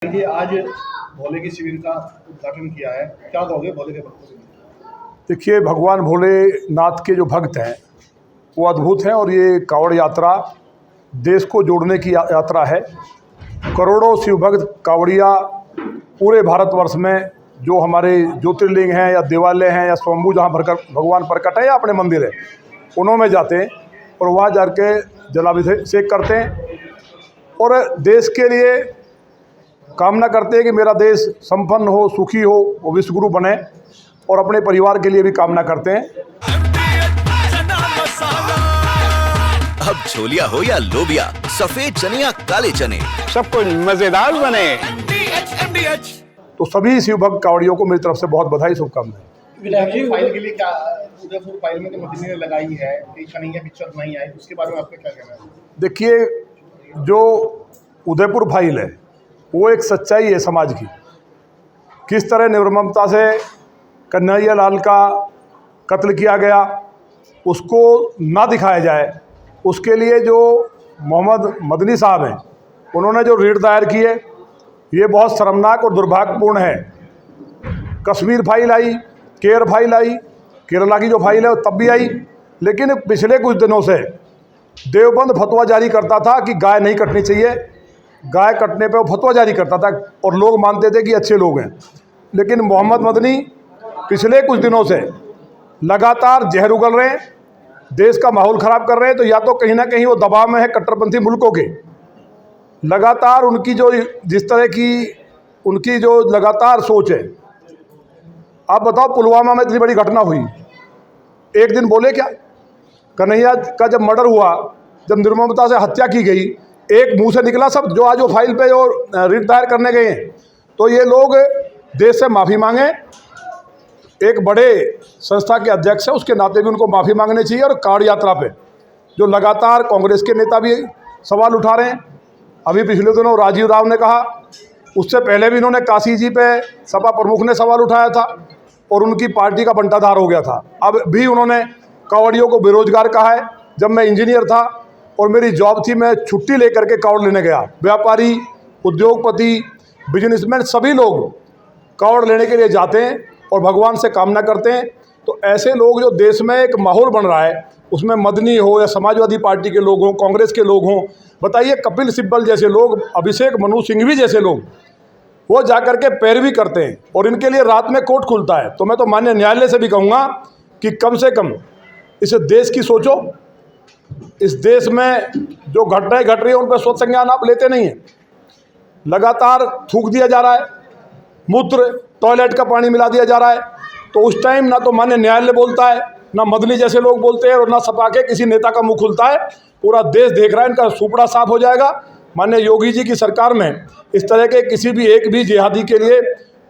देखिए आज भोले की शिविर का उद्घाटन किया है, क्या कहोगे भोले के भक्तों के लिए? देखिए, भगवान भोलेनाथ के जो भक्त हैं वो अद्भुत हैं और ये कांवड़ यात्रा देश को जोड़ने की यात्रा है। करोड़ों शिव भक्त कांवड़िया पूरे भारतवर्ष में जो हमारे ज्योतिर्लिंग हैं या देवालय हैं या स्वयंभू जहाँ भगवान प्रकट है या अपने मंदिर है उन्होंने जाते हैं और वहाँ जाके जलाभिषेक करते हैं और देश के लिए कामना करते हैं कि मेरा देश संपन्न हो, सुखी हो, वो विश्वगुरु बने और अपने परिवार के लिए भी कामना करते हैं। अब छोलिया हो या लोबिया, सफेद चने या काले चने, सब कुछ मजेदार बने। तो सभी शिव भक्त कांवड़ियों को मेरी तरफ से बहुत बधाई, शुभकामनाएं। विधायक जी फाइल के लिए क्या उदयपुर फाइल में तो मदनी ने लगाई है कि कन्हैया पिक्चर नहीं आई, उसके बारे में आपका क्या कहना है? देखिए, जो उदयपुर फाइल है वो एक सच्चाई है समाज की। किस तरह निर्ममता से कन्हैया लाल का कत्ल किया गया उसको ना दिखाया जाए, उसके लिए जो मोहम्मद मदनी साहब हैं उन्होंने जो रीट दायर की है ये बहुत शर्मनाक और दुर्भाग्यपूर्ण है। कश्मीर फाइल आई, केयर फाइल आई, केरला की जो फाइल है वो तब भी आई, लेकिन पिछले कुछ दिनों से देवबंद फतवा जारी करता था कि गाय नहीं कटनी चाहिए। गाय कटने पे वो फतवा जारी करता था और लोग मानते थे कि अच्छे लोग हैं, लेकिन मोहम्मद मदनी पिछले कुछ दिनों से लगातार जहर उगल रहे हैं, देश का माहौल ख़राब कर रहे हैं। तो या तो कहीं ना कहीं वो दबाव में है कट्टरपंथी मुल्कों के, लगातार उनकी जो जिस तरह की उनकी जो लगातार सोच है। आप बताओ, पुलवामा में इतनी बड़ी घटना हुई, एक दिन बोले क्या? कन्हैया का जब मर्डर हुआ, जब निर्ममता से हत्या की गई, एक मुंह से निकला सब जो आज वो फाइल पे जो रिट दायर करने गए हैं। तो ये लोग देश से माफ़ी मांगे, एक बड़े संस्था के अध्यक्ष है उसके नाते भी उनको माफ़ी मांगनी चाहिए। और कांवड़ यात्रा पे जो लगातार कांग्रेस के नेता भी सवाल उठा रहे हैं, अभी पिछले दिनों राजीव राव ने कहा, उससे पहले भी इन्होंने काशी जी पे सपा प्रमुख ने सवाल उठाया था और उनकी पार्टी का बंटाधार हो गया था। अब भी उन्होंने कांवड़ियों को बेरोजगार कहा है। जब मैं इंजीनियर था और मेरी जॉब थी, मैं छुट्टी लेकर के कांवड़ लेने गया। व्यापारी, उद्योगपति, बिजनेसमैन सभी लोग कांवड़ लेने के लिए जाते हैं और भगवान से कामना करते हैं। तो ऐसे लोग जो देश में एक माहौल बन रहा है, उसमें मदनी हो या समाजवादी पार्टी के लोग हों, कांग्रेस के लोग हों, बताइए कपिल सिब्बल जैसे लोग, अभिषेक मनु सिंघवी जैसे लोग, वो जाकर के पैरवी करते हैं और इनके लिए रात में कोर्ट खुलता है। तो मैं तो माननीय न्यायालय से भी कहूँगा कि कम से कम इस देश की सोचो। इस देश में जो घटनाएं घट रही है उन पर स्वतः संज्ञान आप लेते नहीं हैं। लगातार थूक दिया जा रहा है, मूत्र टॉयलेट का पानी मिला दिया जा रहा है। तो उस टाइम ना तो माननीय न्यायालय बोलता है, ना मदनी जैसे लोग बोलते हैं और ना सपा के किसी नेता का मुंह खुलता है। पूरा देश देख रहा है, इनका सुपड़ा साफ हो जाएगा। माननीय योगी जी की सरकार में इस तरह के किसी भी एक भी जिहादी के लिए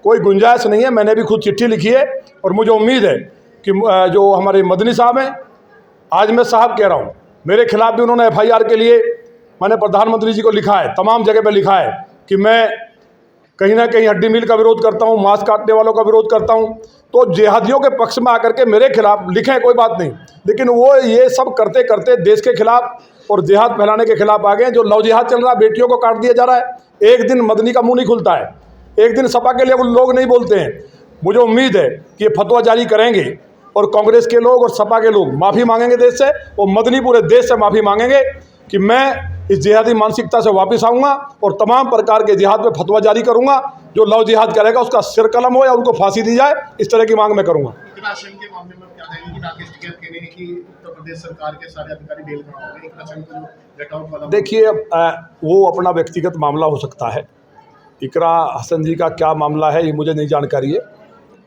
कोई गुंजाइश नहीं है। मैंने भी खुद चिट्ठी लिखी है और मुझे उम्मीद है कि जो हमारे मदनी साहब हैं, आज मैं साहब कह रहा हूँ, मेरे खिलाफ भी उन्होंने FIR के लिए मैंने प्रधानमंत्री जी को लिखा है, तमाम जगह पे लिखा है कि मैं कहीं ना कहीं हड्डी मील का विरोध करता हूँ, मांस काटने वालों का विरोध करता हूँ। तो जिहादियों के पक्ष में आकर के मेरे खिलाफ लिखें, कोई बात नहीं, लेकिन वो ये सब करते करते देश के खिलाफ और जिहाद फैलाने के खिलाफ आ गए। जो लव जिहाद चल रहा है, बेटियों को काट दिया जा रहा है, एक दिन मदनी का मुंह नहीं खुलता है, एक दिन सपा के लिए वो लोग नहीं बोलते हैं। मुझे उम्मीद है कि ये फतवा जारी करेंगे और कांग्रेस के लोग और सपा के लोग माफ़ी मांगेंगे देश से, और मदनी पूरे देश से माफ़ी मांगेंगे कि मैं इस जिहादी मानसिकता से वापस आऊँगा और तमाम प्रकार के जिहाद पे फतवा जारी करूँगा। जो लव जिहाद करेगा उसका सिर कलम हो या उनको फांसी दी जाए, इस तरह की मांग मैं करूँगा। राशन के मामले में क्या कहेंगे कि राकेश टिकैत कह रहे हैं कि उत्तर प्रदेश सरकार के सारे अधिकारी जेल में होंगे, एक राशन का जो गेट आउट वाला। देखिए, वो अपना व्यक्तिगत मामला हो सकता है। इकरा हसन जी का क्या मामला है ये मुझे नहीं जानकारी है,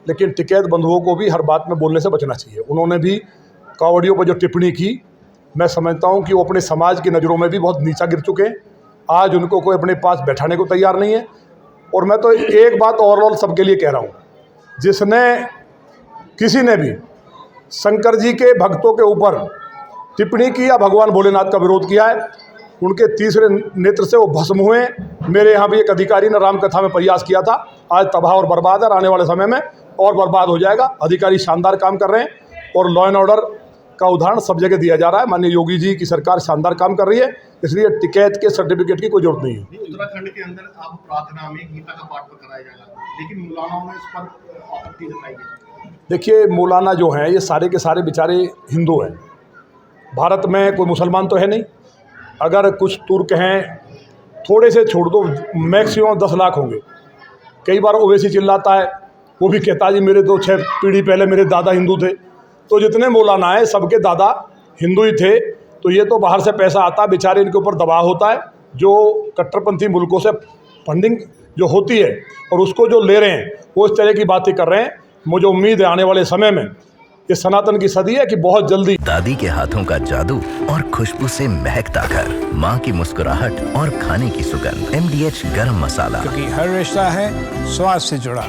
लेकिन टिकैत बंधुओं को भी हर बात में बोलने से बचना चाहिए। उन्होंने भी कांवड़ियों पर जो टिप्पणी की, मैं समझता हूं कि वो अपने समाज की नज़रों में भी बहुत नीचा गिर चुके हैं। आज उनको कोई अपने पास बैठाने को तैयार नहीं है। और मैं तो एक बात ओवरऑल सबके लिए कह रहा हूं, जिसने किसी ने भी शंकर जी के भक्तों के ऊपर टिप्पणी की या भगवान भोलेनाथ का विरोध किया है, उनके तीसरे नेत्र से वो भस्म हुए। मेरे यहाँ भी एक अधिकारी ने रामकथा में प्रयास किया था, आज तबाह और बर्बाद है, आने वाले समय में और बर्बाद हो जाएगा। अधिकारी शानदार काम कर रहे हैं और लॉ एंड ऑर्डर का उदाहरण सब जगह दिया जा रहा है। माननीय योगी जी की सरकार शानदार काम कर रही है, इसलिए टिकैत के सर्टिफिकेट की कोई जरूरत नहीं है। उत्तराखंड के अंदर अब प्रार्थना में गीता का पाठ कराया जाएगा, लेकिन मौलानाओं ने इस पर आपत्ति जताई है। देखिए, मौलाना जो हैं ये सारे के सारे बेचारे हिंदू हैं। भारत में कोई मुसलमान तो है नहीं। अगर कुछ तुर्क हैं, थोड़े से छोड़ दो, मैक्सिमम 10 लाख होंगे। कई बार ओवैसी चिल्लाता है, वो भी कहता है जी मेरे 2-6 पीढ़ी पहले मेरे दादा हिंदू थे। तो जितने मौलाना हैं सबके दादा हिंदू ही थे। तो ये तो बाहर से पैसा आता है, बेचारे इनके ऊपर दबाव होता है, जो कट्टरपंथी मुल्कों से फंडिंग जो होती है और उसको जो ले रहे हैं वो इस तरह की बातें कर रहे हैं। मुझे उम्मीद है आने वाले समय में ये सनातन की सदी है कि बहुत जल्दी दादी के हाथों का जादू और खुशबू से महकता घर, माँ की मुस्कुराहट और खाने की सुगंध, MDH गरम मसाला। क्योंकि हर रिश्ता है स्वाद से जुड़ा।